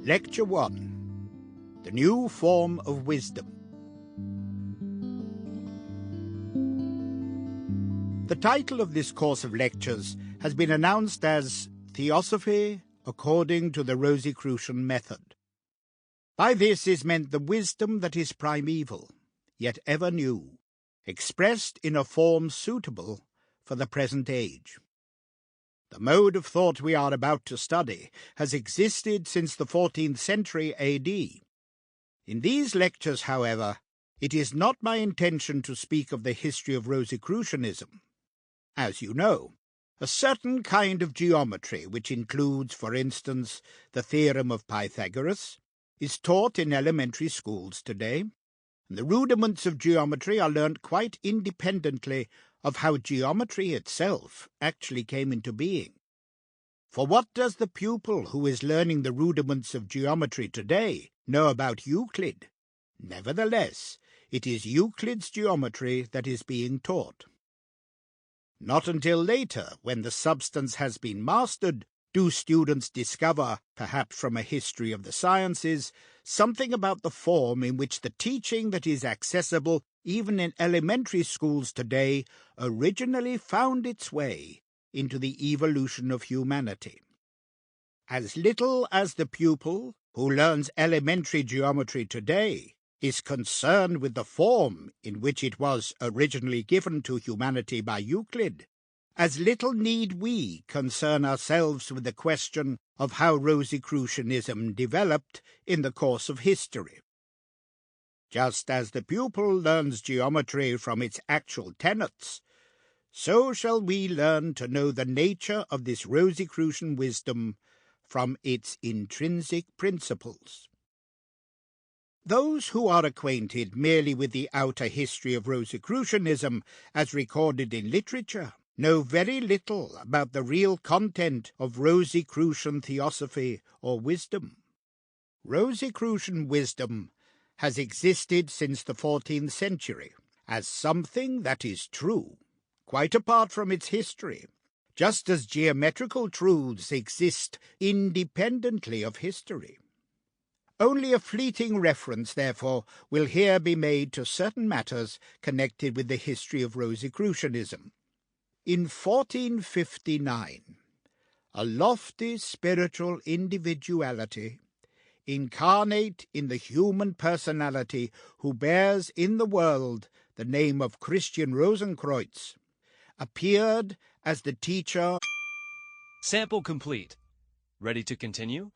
Lecture 1. The New Form of Wisdom. The title of this course of lectures has been announced as Theosophy according to the Rosicrucian Method. By this is meant the wisdom that is primeval, yet ever new, expressed in a form suitable for the present age. The mode of thought we are about to study has existed since the 14th century A.D. In these lectures, however, it is not my intention to speak of the history of Rosicrucianism. As you know, a certain kind of geometry, which includes, for instance, the theorem of Pythagoras, is taught in elementary schools today, and the rudiments of geometry are learnt quite independently of how geometry itself actually came into being. For what does the pupil who is learning the rudiments of geometry today know about Euclid? Nevertheless, it is Euclid's geometry that is being taught. Not until later, when the substance has been mastered, do students discover, perhaps from a history of the sciences, something about the form in which the teaching that is accessible even in elementary schools today originally found its way into the evolution of humanity. As little as the pupil who learns elementary geometry today is concerned with the form in which it was originally given to humanity by Euclid, as little need we concern ourselves with the question of how Rosicrucianism developed in the course of history. Just as the pupil learns geometry from its actual tenets, so shall we learn to know the nature of this Rosicrucian wisdom from its intrinsic principles. Those who are acquainted merely with the outer history of Rosicrucianism as recorded in literature know very little about the real content of Rosicrucian theosophy or wisdom. Rosicrucian wisdom has existed since the 14th century as something that is true, quite apart from its history, just as geometrical truths exist independently of history. Only a fleeting reference, therefore, will here be made to certain matters connected with the history of Rosicrucianism. In 1459, a lofty spiritual individuality, incarnate in the human personality who bears in the world the name of Christian Rosenkreuz, appeared as the teacher. Sample complete. Ready to continue?